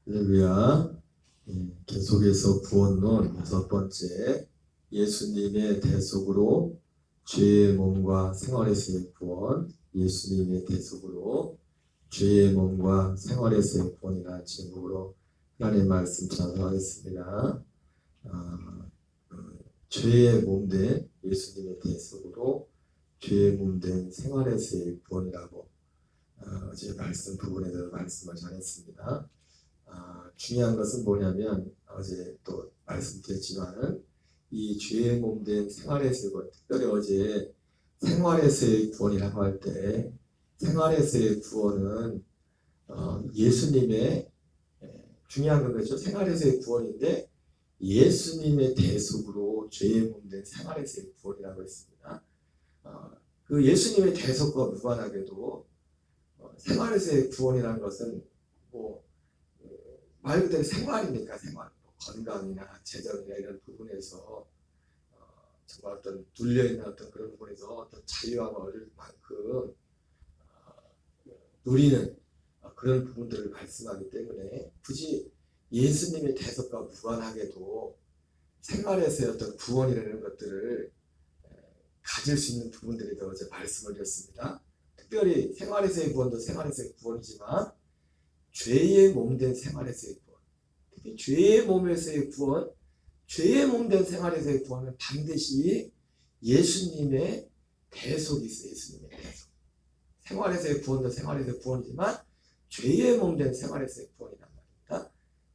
할렐루야. 계속해서 구원론 6번째, 예수님의 대속으로 죄의 몸과 생활에서의 구원, 예수님의 대속으로 죄의 몸과 생활에서의 구원이라는 제목으로 하나님의 말씀 전하겠습니다. 죄의 몸된 예수님의 대속으로 죄의 몸된 생활에서의 구원이라고 어제 말씀 부분에 대해서 말씀을 전했습니다. 중요한 것은 뭐냐면 어제 또 말씀드렸지만은 이 죄의 몸된 생활에서의 구원, 특별히 어제 생활에서의 구원이라고 할 때 생활에서의 구원은 예수님의 중요한 건 그렇죠. 생활에서의 구원인데 예수님의 대속으로 죄의 몸된 생활에서의 구원이라고 했습니다. 그 예수님의 대속과 무관하게도 생활에서의 구원이라는 것은 말 그대로 생활이니까 생활, 건강이나 재정이나 이런 부분에서 정말 어떤 눌려있는 어떤 그런 부분에서 어떤 자유함을 얻을 만큼 누리는 그런 부분들을 말씀하기 때문에 굳이 예수님의 대속과 무관하게도 생활에서의 어떤 구원이라는 것들을 가질 수 있는 부분들에 대해서 말씀을 드렸습니다. 특별히 생활에서의 구원도 생활에서의 구원이지만 죄의 몸된 생활에서의 구원, 특히 죄의 몸에서의 구원, 죄의 몸된 생활에서의 구원은 반드시 예수님의 대속이 있어요. 예수님의 대속. 생활에서의 구원도 생활에서의 구원이지만 죄의 몸된 생활에서의 구원이란 말입니다.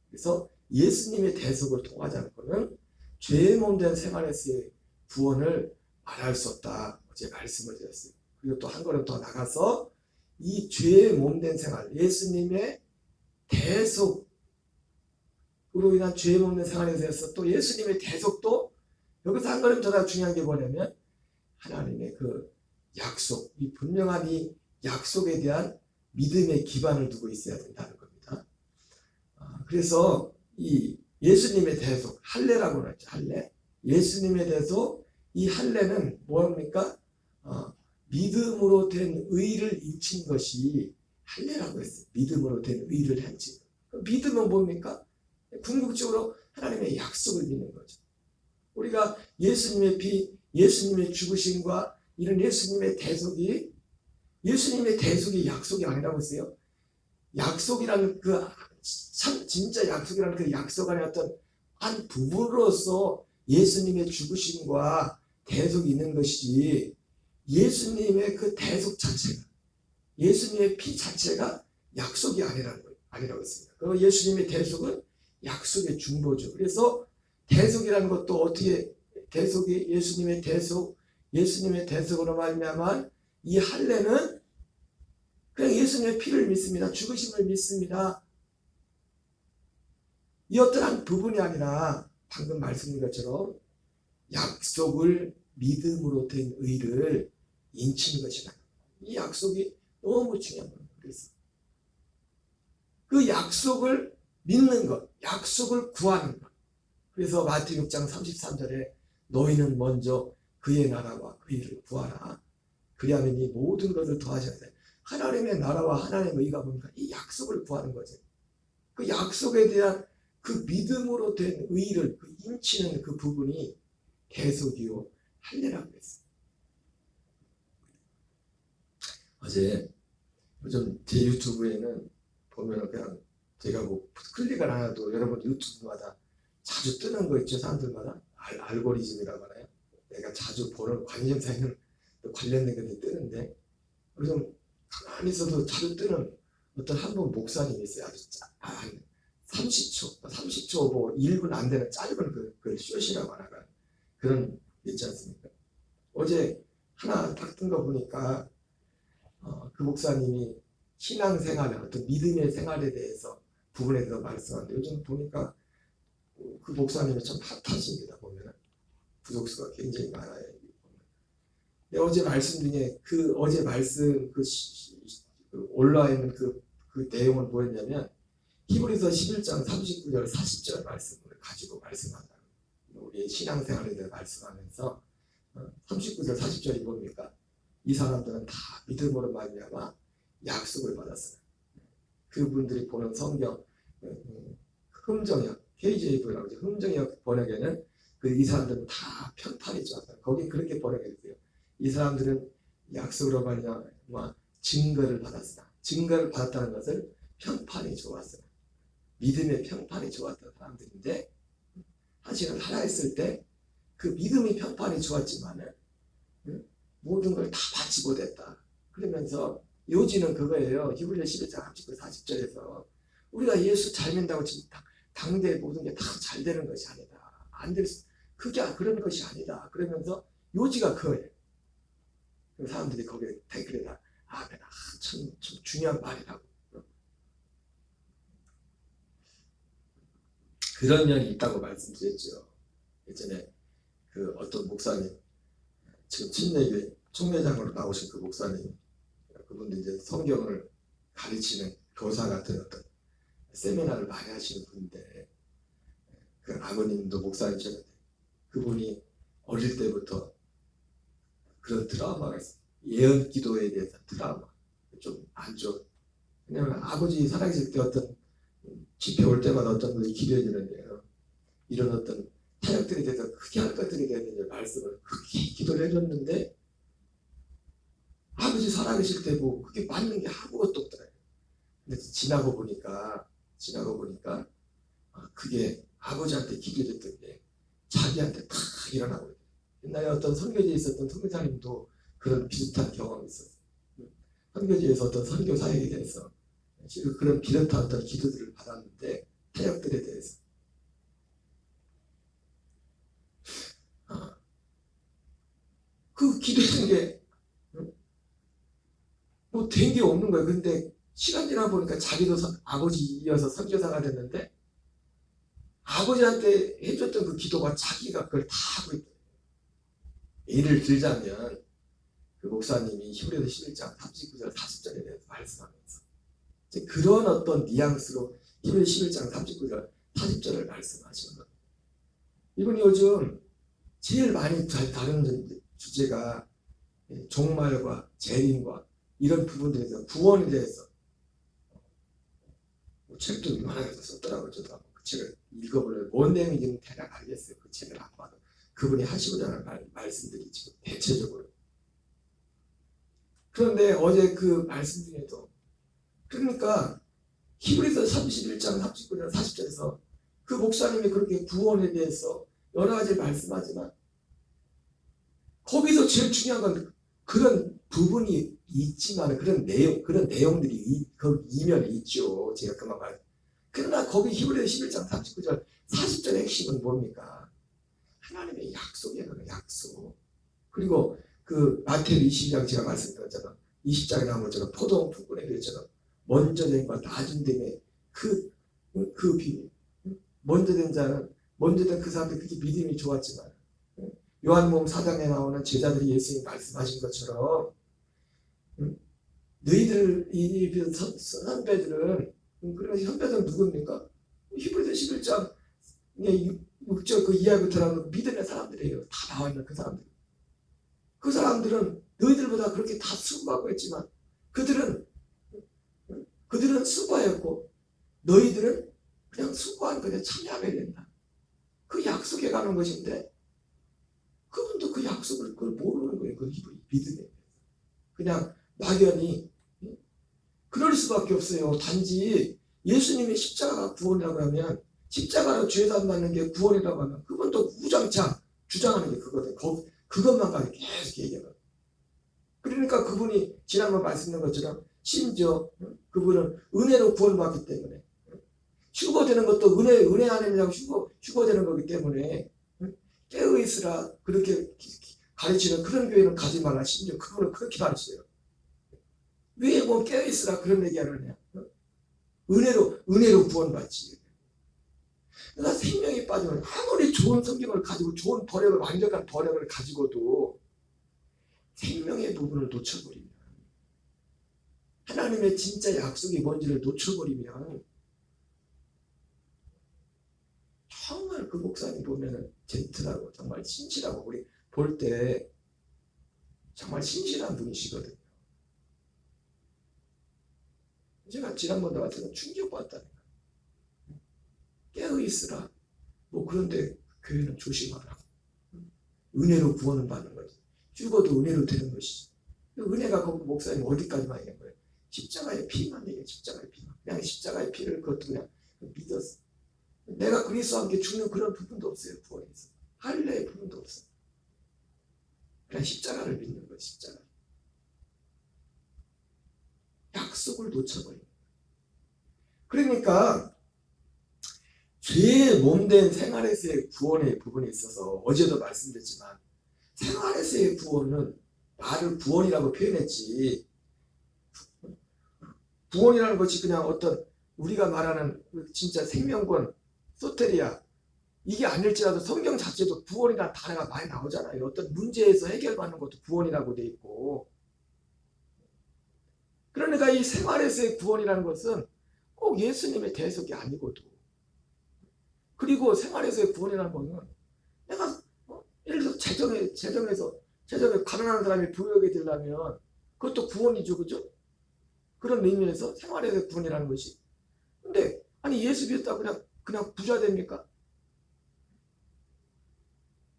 그래서 예수님의 대속을 통하지 않고는 죄의 몸된 생활에서의 구원을 말할 수 없다. 어제 말씀을 드렸어요. 그리고 또 한 걸음 더 나가서 이 죄의 몸된 생활, 예수님의 대속으로 인한 죄의 몸된 생활에서 또 예수님의 대속도 여기서 한 걸음 더 중요한 게 뭐냐면 하나님의 그 약속, 이 분명한 이 약속에 대한 믿음의 기반을 두고 있어야 된다는 겁니다. 그래서 이 예수님의 대속, 할례라고 그랬죠. 할례. 예수님의 대속, 이 할례는 뭐합니까? 믿음으로 된 의를 인친 것이 할례라고 했어요. 믿음으로 된 의를 인친 것. 믿음은 뭡니까? 궁극적으로 하나님의 약속을 믿는 거죠. 우리가 예수님의 피, 예수님의 죽으심과 이런 예수님의 대속이 약속이 아니라고 했어요. 약속이라는 진짜 약속이라는 그 약속 안에 어떤 한 부분으로서 예수님의 죽으심과 대속이 있는 것이지 예수님의 그 대속 자체가, 예수님의 피 자체가 약속이 아니라고 했습니다. 그리고 예수님의 대속은 약속의 중보죠. 그래서 대속이라는 것도 어떻게 대속이 예수님의 대속으로 말미암아 이 할례는 그냥 예수님의 피를 믿습니다. 죽으심을 믿습니다. 이 어떠한 부분이 아니라 방금 말씀드린 것처럼 약속을 믿음으로 된 의를 인치는 것이다. 이 약속이 너무 중요한 겁니다. 그래서 그 약속을 믿는 것, 약속을 구하는 것. 그래서 마태복음 6장 33절에 너희는 먼저 그의 나라와 그 일을 구하라. 그리하면 이 모든 것을 더하셔야 돼. 하나님의 나라와 하나님의 의가 뭔가 이 약속을 구하는 거죠. 그 약속에 대한 그 믿음으로 된 의를 인치는 그 부분이 대속이요 할례라고 했어요. 어제 요즘 제 유튜브에는 보면 그냥 제가 클릭을 안 해도 여러분 유튜브마다 자주 뜨는 거 있죠. 사람들마다 알고리즘이라고 하나요? 내가 자주 보는 관심사 있는 관련된 것들이 뜨는데 요즘 가만히 있어도 자주 뜨는 어떤 한 분 목사님이 있어요. 아주 한 30초 뭐 1분 안 되는 짧은 그 숏이라고 하나가 그런 있지 않습니까? 어제 하나 딱 뜬 거 보니까 그 목사님이 신앙생활, 어떤 믿음의 생활에 대해서 부분에 대해서 말씀하는데 요즘 보니까 그 목사님이 참 핫하십니다. 보면 구독수가 굉장히 많아요. 근데 어제 말씀 중에 어제 말씀 올라와 있는 그 내용은 뭐였냐면 히브리서 11장 39절 40절 말씀을 가지고 말씀한다. 우리의 신앙생활에 대해 말씀하면서 39절 40절이 뭡니까? 이 사람들은 다 믿음으로 말미암아 약속을 받았어요. 그분들이 보는 성경 흠정역, KJV라고 하죠. 흠정역 번역에는 이 사람들은 다 편판이 좋았다. 거기 그렇게 번역했어요. 이 사람들은 약속으로 말미암아 증거를 받았으나, 증거를 받았다는 것을 편판이 좋았으나, 믿음의 편판이 좋았던 사람들인데, 사실은 살아있을 때 그 믿음의 편판이 좋았지만은 모든 걸 다 받지 못했다. 그러면서 요지는 그거예요. 히브리서 11장 39, 40절에서 우리가 예수 잘 믿는다고 지금 당대의 모든 게 다 잘 되는 것이 아니다. 안 될 수, 그게 그런 것이 아니다. 그러면서 요지가 그거예요. 사람들이 거기에 댓글에다 참 중요한 말이라고. 그런 면이 있다고 말씀드렸죠. 예전에 어떤 목사님, 지금 침례교회 총회장으로 나오신 그 목사님, 그분도 이제 성경을 가르치는 교사 같은 어떤 세미나를 많이 하시는 분인데, 그 아버님도 목사님처럼 그분이 어릴 때부터 그런 트라우마가 있어요. 예언 기도에 대해서 트라우마 좀 안 좋아. 왜냐면 아버지 살아계실 때 어떤 집회 올 때마다 어떤 분이 기도해 주는데요, 이런 어떤 타협들에 대해서 크게 할 것들에 대해서 이제 말씀을 크게 기도를 해줬는데, 아버지 살아계실 때 뭐 그게 맞는 게 아무것도 없더라고요. 근데 지나고 보니까 그게 아버지한테 기도했던 게 자기한테 다 일어나고 있어요. 옛날에 어떤 선교지에 있었던 선교사님도 그런 비슷한 경험이 있었어요. 선교지에서 어떤 선교사에게 대해서 그런 비슷한 어떤 기도들을 받았는데, 타협들에 대해서 그 기도했던 게 뭐 된 게 없는 거예요. 근데 시간 지나 보니까 자기도 아버지 이어서 선교사가 됐는데, 아버지한테 해줬던 그 기도가 자기가 그걸 다 하고 있다. 예를 들자면 그 목사님이 히브리서 11장 39절 40절에 대해서 말씀하면서 그런 어떤 뉘앙스로 히브리서 11장 39절 40절을 말씀하시는 거예요. 이분이 요즘 제일 많이 다루는 주제가 종말과 재림과 이런 부분들에 대해서, 구원에 대해서 책도 이만하게 썼더라고요. 저도 그 책을 읽어보려고. 뭔 내용인지는 대략 알겠어요. 그 책을 안 봐도 그분이 하시고자 하는 말씀들이 지금 대체적으로. 그런데 어제 그 말씀 중에도, 그러니까 히브리서 31장 39절 40절에서 그 목사님이 그렇게 구원에 대해서 여러 가지 말씀하지만, 거기서 제일 중요한 건 그런 부분이 있지만 그런 내용들이 그 이면에 있죠. 제가 그만 말. 그러나 거기 히브리서 11장 39절 40절의 핵심은 뭡니까? 하나님의 약속이에요. 약속. 그리고 그 마태복음 22장 제가 말씀드렸잖아. 20장에 나온 것처럼 포도원 푸근의 비유처럼 먼저 된과 나중 됨의 그 비밀. 먼저 된 그 사람들이 그렇게 믿음이 좋았지만, 요한복음 4장에 나오는 제자들이 예수님이 말씀하신 것처럼 너희들 이 선배들은, 그러면 선배들은 누굽니까? 히브리서 11장 6절 그 이하부터 나오는 믿음의 사람들이에요. 다 나와 있는 그 사람들. 그 사람들은 너희들보다 그렇게 다 수고하고 했지만 그들은 수고하였고 너희들은 그냥 수고한 것에 참여하게 된다. 그 약속에 가는 것인데 그분도 그 약속을 그걸 모르는 거예요. 그 믿음에. 그냥 막연히. 그럴 수밖에 없어요. 단지 예수님이 십자가가 구원이라고 하면, 십자가로 죄산 받는 게 구원이라고 하면 그분도 우장창 주장하는 게 그거든. 그것만 가지고 계속 얘기해요. 그러니까 그분이 지난번 말씀드린 것처럼 심지어 그분은 은혜로 구원받기 때문에, 휴거되는 것도 은혜 안에냐고 휴거되는 거기 때문에 깨어있으라 그렇게 가르치는 그런 교회는 가지 말라. 심지어 그분은 그렇게 가르쳐요. 왜 뭐 깨어있으라 그런 얘기 하느냐? 은혜로 구원받지. 그러니까 생명이 빠지면 아무리 좋은 성경을 가지고 좋은 번역을, 완벽한 번역을 가지고도 생명의 부분을 놓쳐버리면, 하나님의 진짜 약속이 뭔지를 놓쳐버리면, 정말 그 목사님 보면은 젠틀하고 정말 신실하고, 우리 볼 때 정말 신실한 분이시거든요. 제가 지난번에 왔을 때 충격받았다니까. 깨어 있으라. 뭐 그런데 교회는 조심하라고. 은혜로 구원을 받는 거지. 죽어도 은혜로 되는 것이지. 은혜가 거기 목사님 어디까지만 얘기한 거예요? 십자가의 피만 얘기해. 십자가의 피만. 그냥 십자가의 피를 그것도 그냥 믿었어. 내가 그리스도와 함께 죽는 그런 부분도 없어요. 구원에 있어. 할례의 부분도 없어. 그냥 십자가를 믿는 거예요. 십자가. 약속을 놓쳐버린 거예요. 그러니까 죄의 몸된 생활에서의 구원의 부분에 있어서 어제도 말씀드렸지만 생활에서의 구원은 말을 구원이라고 표현했지, 구원이라는 것이 그냥 어떤 우리가 말하는 진짜 생명권, 소테리아 이게 아닐지라도 성경 자체도 구원이라는 단어가 많이 나오잖아요. 어떤 문제에서 해결받는 것도 구원이라고 돼 있고. 그러니까 이 생활에서의 구원이라는 것은 꼭 예수님의 대속이 아니고도, 그리고 생활에서의 구원이라는 것은 내가 예를 들어서 재정에 가난한 사람이 부유하게 되려면 그것도 구원이죠. 그죠? 그런 의미에서 생활에서의 구원이라는 것이. 근데 아니 예수 믿었다고 그냥 부자 됩니까?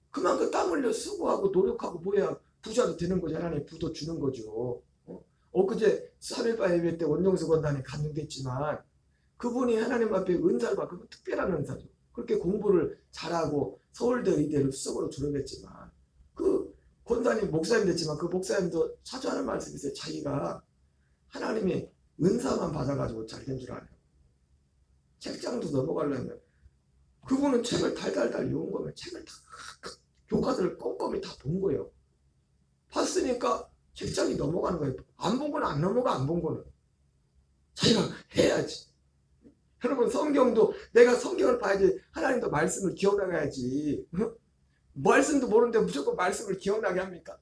그만큼 땀 흘려 수고하고 노력하고 뭐야 부자도 되는 거죠. 하나님 부도 주는 거죠. 엊그제 3.18 예배 때 원정수 권단에 간증됐지만 그분이 하나님 앞에 은사를 받고 특별한 은사죠. 그렇게 공부를 잘하고 서울대 의대를 수석으로 졸업했지만 그 권단이 목사님 됐지만 그 목사님도 자주 하는 말씀이 있어요. 자기가 하나님이 은사만 받아가지고 잘 된 줄 알아요. 책장도 넘어가려면 그분은 책을 달달달 외운 거면 책을 다 교과서를 꼼꼼히 다 본 거예요. 봤으니까 책장이 넘어가는 거예요. 안 본 거는 안 넘어가. 안 본 거는 자기가 해야지. 여러분 성경도 내가 성경을 봐야지 하나님도 말씀을 기억나가야지. 말씀도 모르는데 무조건 말씀을 기억나게 합니까?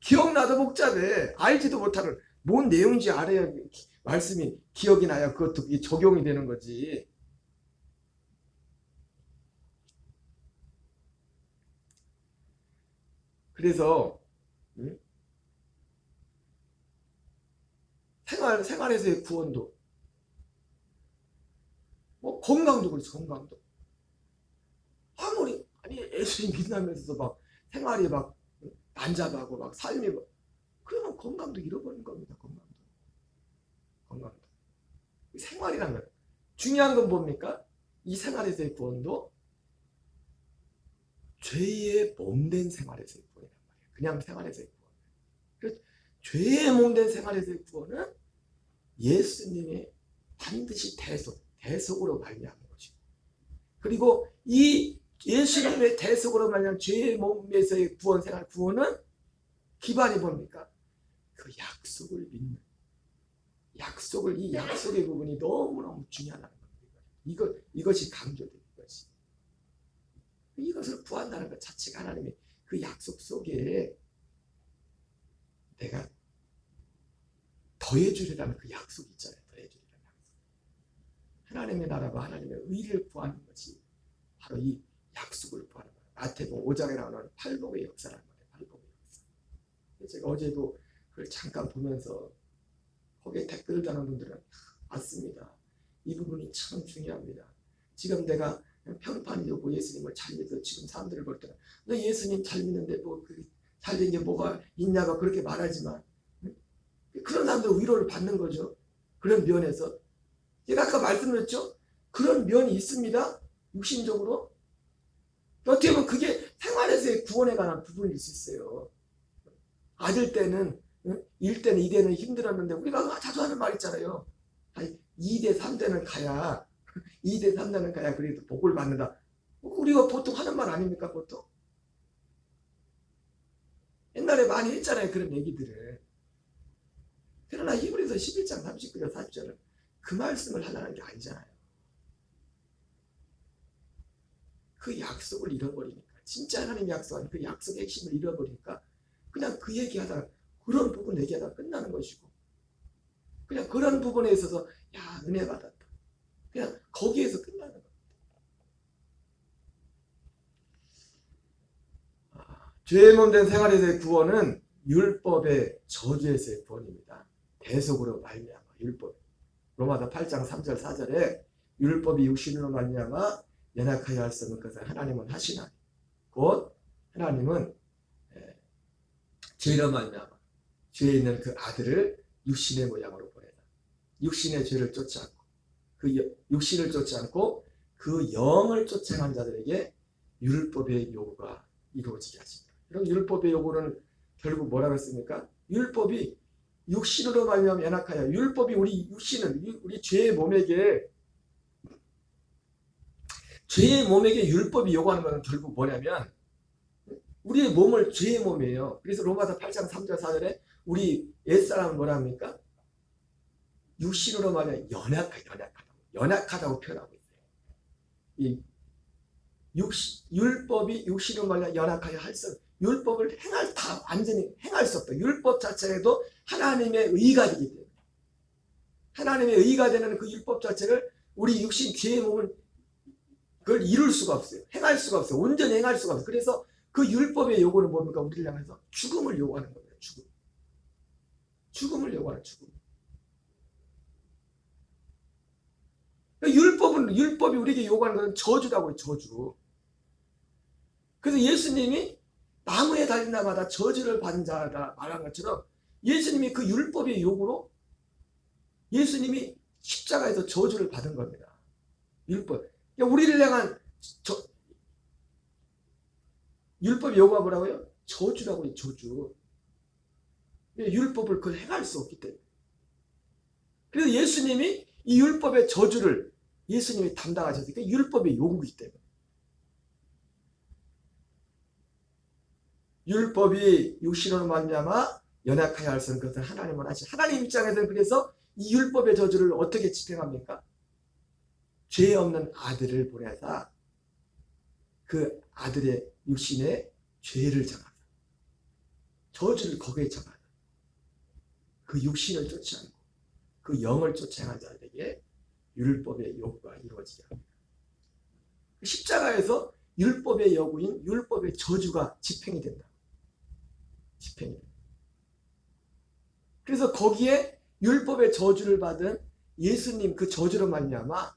기억나도 복잡해. 알지도 못하는 뭔 내용인지 알아야 말씀이 기억이 나야 그것도 적용이 되는 거지. 그래서 생활에서의 구원도 뭐 건강도 그렇지. 건강도 아무리 아니 예수님 믿으면서도 막 생활이 막 난잡하고 막 삶이 막 그러면 건강도 잃어버린 겁니다. 건강도 생활이란 거예요. 중요한 건 뭡니까? 이 생활에서의 구원도 죄의 몸된 생활에서의 구원이란 말이에요. 그냥 생활에서의 구원. 그래서 죄의 몸된 생활에서의 구원은 예수님이 반드시 대속으로 말미암은 것이고, 그리고 이 예수님의 대속으로 말미암은 죄의 몸에서의 구원 생활 구원은 기반이 뭡니까? 그 약속을 믿는 이 약속의 부분이 너무너무 중요하다는 겁니다. 이것이 강조되는 것이. 이것을 구한다는 것 자체가 하나님의 그 약속 속에 내가 더해주리라는 그 약속이 있잖아요. 더해주리라는 약속. 하나님의 나라와 하나님의 의를 구하는 것이 바로 이 약속을 구하는 거예요. 마태복음 5장에 나오는 팔복의 역사라는 거예요. 팔복의 역사. 제가 어제도 그걸 잠깐 보면서 거기에 댓글 다는 분들은 맞습니다. 이 부분이 참 중요합니다. 지금 내가 평판이고 예수님을 잘 믿어 지금 사람들을 볼 때는 너 예수님 잘 믿는데 뭐 잘된 게 뭐가 있냐고 그렇게 말하지만 그런 사람들 위로를 받는 거죠. 그런 면에서 제가 아까 말씀드렸죠. 그런 면이 있습니다. 육신적으로. 어떻게 보면 그게 생활에서의 구원에 관한 부분일 수 있어요. 아들 때는 1대는 2대는 힘들었는데 우리가 자주 하는 말 있잖아요. 2대 3대는 가야 2대 3대는 가야 그래도 복을 받는다. 우리가 보통 하는 말 아닙니까? 보통 옛날에 많이 했잖아요. 그런 얘기들을. 그러나 히브리서 11장 39절 40절은 그 말씀을 하려는 게 아니잖아요. 그 약속을 잃어버리니까, 진짜 하나님 약속한 그 약속의 핵심을 잃어버리니까 그냥 그 얘기하다가 그런 부분 얘기하다가 끝나는 것이고, 그냥 그런 부분에 있어서 야 은혜 받았다, 그냥 거기에서 끝나는 겁니다. 죄의 몸된 생활에서의 구원은 율법의 저주에서의 구원입니다. 대속으로 말미암아 율법. 로마서 8장 3절 4절에 율법이 육신으로 말미암아 연약하여 할 수 없는 것을 하나님은 하시나니 곧 하나님은 죄로 말미암아 죄에 있는 그 아들을 육신의 모양으로 보내다. 육신의 죄를 쫓지 않고 그 육신을 쫓지 않고 그 영을 쫓아간 자들에게 율법의 요구가 이루어지게 하신다. 그럼 율법의 요구는 결국 뭐라고 했습니까? 율법이 육신으로 말미암아 연약하여 율법이 우리 육신을 우리 죄의 몸에게 율법이 요구하는 것은 결국 뭐냐면 우리의 몸을 죄의 몸이에요. 그래서 로마서 8장 3절 4절에 우리 옛사람은 뭐라 합니까? 육신으로 말하면 연약하다고 표현하고 있어요. 이 율법이 육신으로 말하면 연약하여 할 수, 율법을 완전히 행할 수 없다. 율법 자체에도 하나님의 의가 되기 때문에 하나님의 의가 되는 그 율법 자체를 우리 육신 죄의 몸은 그걸 이룰 수가 없어요. 행할 수가 없어요. 온전히 행할 수가 없어요. 그래서 그 율법의 요구는 뭡니까? 우리를 향해서 죽음을 요구하는 거예요. 죽음을 요구하는 죽음. 율법이 우리에게 요구하는 것은 저주라고요. 저주. 그래서 예수님이 나무에 달린 자마다 저주를 받은 자다 말한 것처럼 예수님이 그 율법의 요구로 예수님이 십자가에서 저주를 받은 겁니다. 율법. 그러니까 우리를 향한 율법의 요구가 뭐라고요? 저주라고요. 저주. 율법을 그걸 행할 수 없기 때문에. 그래서 예수님이 이 율법의 저주를 예수님이 담당하셨으니까 율법의 요구이기 때문에. 율법이 육신으로 말미암아 연약하여 할 수 없는 것을 하나님은 하시. 하나님 입장에서는 그래서 이 율법의 저주를 어떻게 집행합니까? 죄 없는 아들을 보내사 그 아들의 육신의 죄를 정하사 저주를 거기에 정하사 그 육신을 쫓지 않고 그 영을 쫓아 행한 자들에게 율법의 요구가 이루어지게 합니다. 십자가에서 율법의 요구인 율법의 저주가 집행이 된다. 집행이. 그래서 거기에 율법의 저주를 받은 예수님 그 저주로 말미암아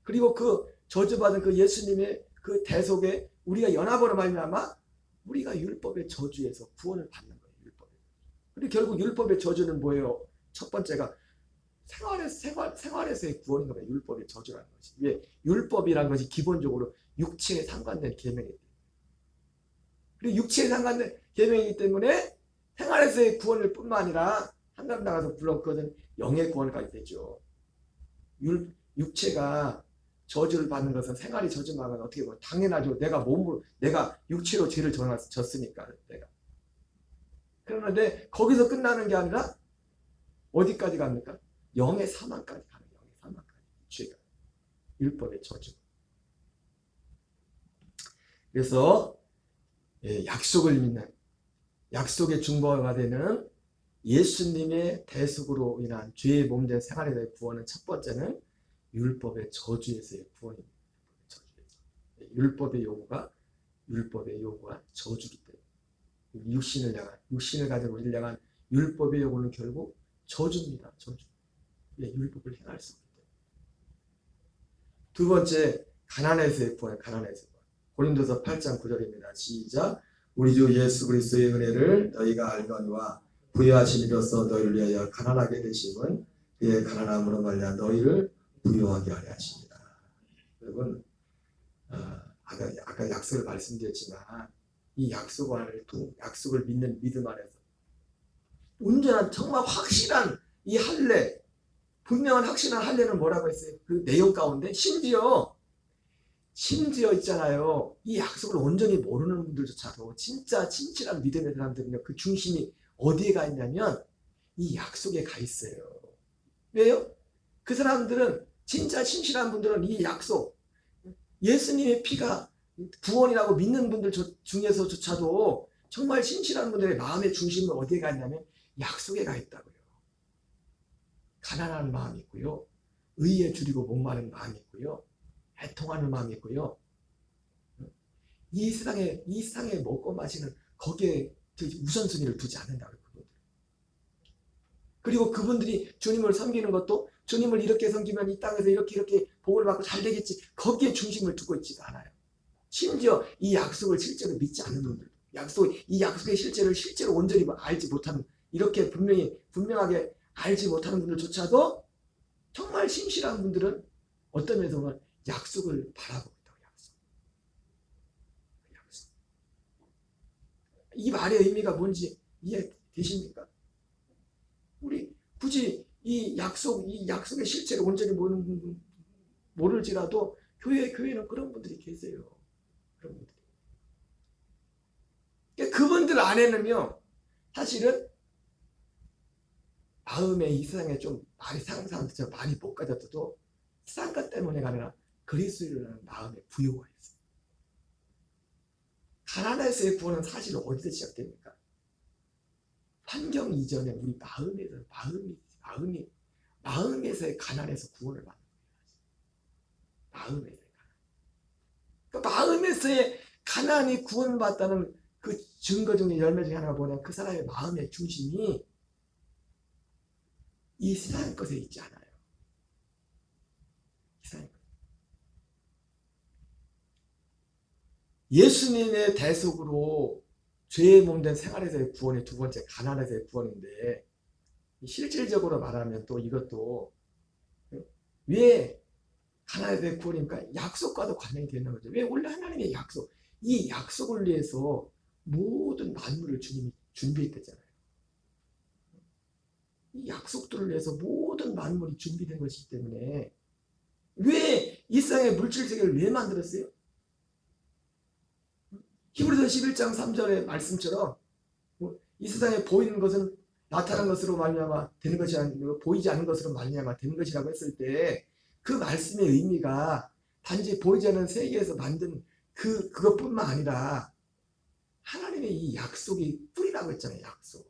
그리고 그 저주받은 그 예수님의 그 대속에 우리가 연합으로 말미암아 우리가 율법의 저주에서 구원을 받는 거예요. 율법에. 그리고 결국 율법의 저주는 뭐예요? 첫 번째가 생활에서의 구원인 겁니다. 율법의 저주라는 것이. 왜? 율법이라는 것이 기본적으로 육체에 상관된 계명이기 때문에. 그리고 육체에 상관된 계명이기 때문에 생활에서의 구원일 뿐만 아니라 하나님 나가서 물론 그것은 영의 구원까지 되죠. 육체가 저주를 받는 것은 생활이 저주만 하면 어떻게 보면 당연하죠. 내가 육체로 죄를 졌으니까 내가. 그런데 거기서 끝나는 게 아니라 어디까지 갑니까? 영의 사망까지 가는 영의 사망까지. 죄가. 율법의 저주. 그래서 약속을 믿는 약속의 중보가 되는 예수님의 대속으로 인한 죄의 몸된 생활에 대해 구원은 첫 번째는 율법의 저주에서의 구원입니다. 율법의 요구가 저주기 때문에 육신을 가지고 우리를 향한 율법의 요구는 결국 저주입니다. 저주. 율법을 행할 수 없기 때문에. 두 번째 가난에서의 구원. 고린도서 8장 9절입니다. 시작. 우리 주 예수 그리스도의 은혜를 너희가 알거니와 부유하신 이로써 너희를 위하여 가난하게 되심은 그의 가난함으로 말미암아 너희를 부유하게 하려 하십니다. 여러분, 아까 약속을 말씀드렸지만 이 약속을 믿는 믿음 안에서 온전한 정말 확실한 이 할례, 분명한 확실한 할례는 뭐라고 했어요? 그 내용 가운데 심지어 있잖아요. 이 약속을 온전히 모르는 분들조차도 진짜 진실한 믿음의 사람들은요, 그 중심이 어디에 가 있냐면 이 약속에 가 있어요. 왜요? 그 사람들은 진짜 신실한 분들은 이 약속, 예수님의 피가 구원이라고 믿는 분들 중에서조차도 정말 신실한 분들의 마음의 중심은 어디에 가 있냐면 약속에 가 있다고요. 가난한 마음이 있고요. 의에 줄이고 목마른 마음이 있고요. 애통하는 마음이 있고요. 이 세상에 먹고 마시는 거기에 우선순위를 두지 않는다고요. 그리고 그분들이 주님을 섬기는 것도 주님을 이렇게 섬기면 이 땅에서 이렇게 복을 받고 잘 되겠지. 거기에 중심을 두고 있지도 않아요. 심지어 이 약속을 실제로 믿지 않는 분들, 이 약속의 실제를 실제로 온전히 알지 못하는, 이렇게 분명하게 알지 못하는 분들조차도 정말 신실한 분들은 어떤 면에서 보면 약속을 바라보고 있다고. 약속. 이 말의 의미가 뭔지 이해되십니까? 우리 굳이 이 약속의 실체를 온전히 모를지라도 교회는 그런 분들이 계세요. 그런 분들이. 그러니까 그분들 안에는요, 사실은 마음에 이 세상에 좀 상상처럼 많이 못 가졌어도 세상 것 때문에가 아니라 그리스도라는 마음의 부요가 있어요. 가난에서의 구원은 사실 어디서 시작됩니까? 환경 이전에 우리 마음에서의 가난에서 구원을 받는 거예요. 마음에서의 가난. 그러니까 마음에서의 가난이 구원을 받다는 그 증거 중에 열매 중에 하나가 뭐냐면 그 사람의 마음의 중심이 이 세상 것에 있지 않아요. 예수님의 대속으로 죄의 몸된 생활에서의 구원이 두 번째, 가난에서의 구원인데, 실질적으로 말하면 또 이것도 왜 가난에서의 구원입니까? 약속과도 관련이 되는 거죠. 왜? 원래 하나님의 약속, 이 약속을 위해서 모든 만물을 주님이 준비했잖아요. 이 약속들을 위해서 모든 만물이 준비된 것이기 때문에 왜 이 세상의 물질 세계를 왜 만들었어요? 히브리서 11장 3절의 말씀처럼 이 세상에 보이는 것은 나타난 것으로 말미암아 되는 것이 아니고 보이지 않는 것으로 말미암아 되는 것이라고 했을 때 그 말씀의 의미가 단지 보이지 않는 세계에서 만든 그것뿐만 아니라 하나님의 이 약속이 뿌리라고 했잖아요. 약속.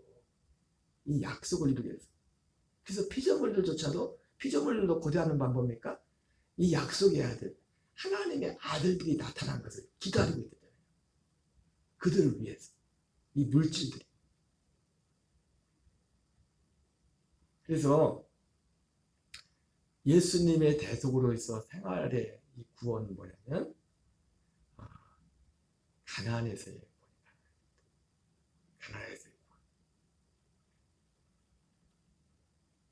이 약속을 이루기 위해서. 그래서 피조물들도 고대하는 방법입니까? 이 약속의 아들, 하나님의 아들들이 나타난 것을 기다리고 있잖아요. 그들을 위해서. 이 물질들이. 그래서 예수님의 대속으로서 생활의 이 구원은 뭐냐면 가난에서의 구원이다. 가난에서의 구원.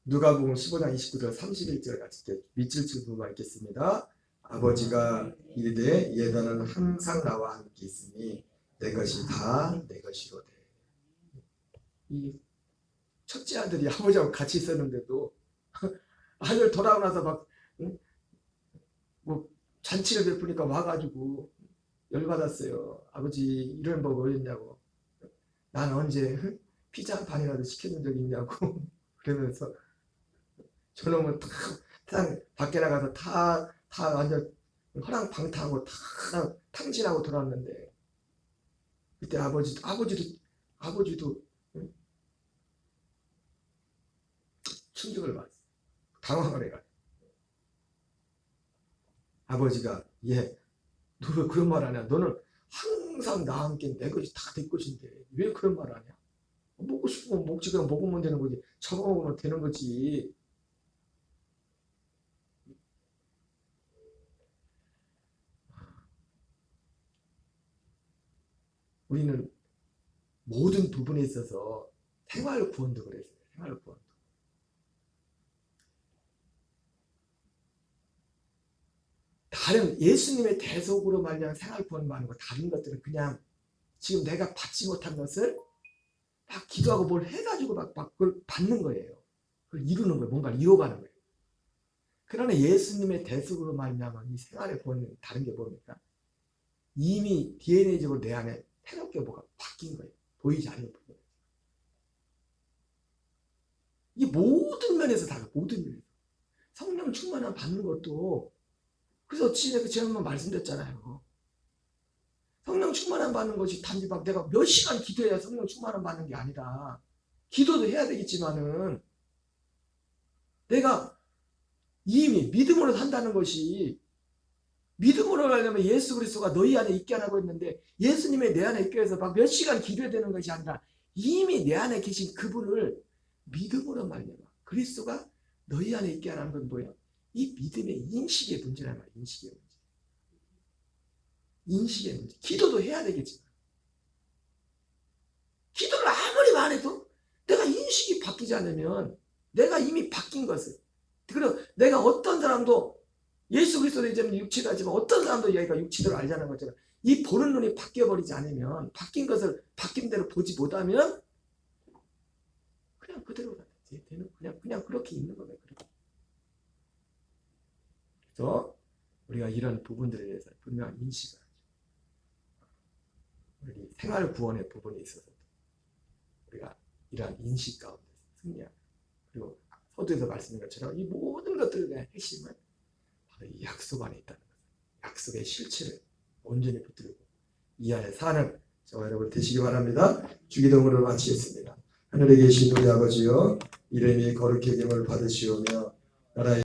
누가복음 15장 29절 31절 같이 밑줄 부분만 읽겠습니다. 아버지가 이르되 얘너는 항상 나와 함께 있으니 내 것이 다 내 것이로되. 이 첫째 아들이 아버지하고 같이 있었는데도 아들 돌아오고 나서 잔치를 베푸니까 와가지고 열받았어요. 아버지 이런 법 어딨냐고. 난 언제 피자 한 판이라도 시켜준 적이 있냐고. 그러면서 저놈은 밖에 나가서 다 완전 허랑방탕하고 다 탕진하고 돌아왔는데 그때 아버지도 충격을 받았어요. 당황을 해가지고 아버지가 너 왜 그런 말 하냐? 너는 항상 나와 함께 내 것이 다 내 것인데 왜 그런 말 하냐? 먹고 싶으면 먹지, 그냥 먹으면 되는 거지. 잡아먹으면 되는 거지. 우리는 모든 부분에 있어서 생활 구원도 그랬어요. 생활 구원도. 다른 예수님의 대속으로 말미암은 생활 구원 말고 다른 것들은 그냥 지금 내가 받지 못한 것을 막 기도하고 뭘 해가지고 막 그걸 받는 거예요. 그걸 이루는 거예요. 뭔가를 이뤄가는 거예요. 그러나 예수님의 대속으로 말미암은 이 생활의 구원은 다른 게 뭡니까? 이미 DNA적으로 내 안에 새롭게 뭐가 바뀐 거예요. 보이지 않는 부분. 이 모든 면에서 다르고 모든 면에서. 성령 충만함 받는 것도 그래서 제가 한번 말씀드렸잖아요. 성령 충만함 받는 것이 단지 막 내가 몇 시간 기도해야 성령 충만함 받는 게 아니라 기도도 해야 되겠지만은 내가 이미 믿음으로 산다는 것이 믿음으로 하려면 예수 그리스도가 너희 안에 있게 하라고 했는데 예수님의 내 안에 있게 해서 막 몇 시간 기도해야 되는 것이 아니라 이미 내 안에 계신 그분을 믿음으로 말미암아 그리스도가 너희 안에 있게 하는 건 뭐예요? 이 믿음의 인식의 문제란 말이에요. 인식의 문제. 인식의 문제. 기도도 해야 되겠지만 기도를 아무리 말해도 내가 인식이 바뀌지 않으면 내가 이미 바뀐 것을, 그리고 내가 어떤 사람도 예수 그리스도를 이제 육체가 지만 어떤 사람도 얘가 육체를 알자는 것처럼 이 보는 눈이 바뀌어버리지 않으면, 바뀐 것을 바뀐 대로 보지 못하면 그냥 그대로 되는, 그냥 그렇게 있는 거예요. 그래서 우리가 이런 부분들에 대해서 분명한 인식을 하죠. 우리 생활 구원의 부분에 있어서 우리가 이러한 인식 가운데 승리하고, 그리고 서두에서 말씀드린 것처럼 이 모든 것들의 핵심은 바로 이 약속 안에 있다는 거예요. 약속의 실체를 온전히 붙들고 이 안에 사는 저와 여러분 되시기 바랍니다. 주기도문으로 마치겠습니다. 하늘에 계신 우리 아버지여, 이름이 거룩히 여김을 받으시오며 나라의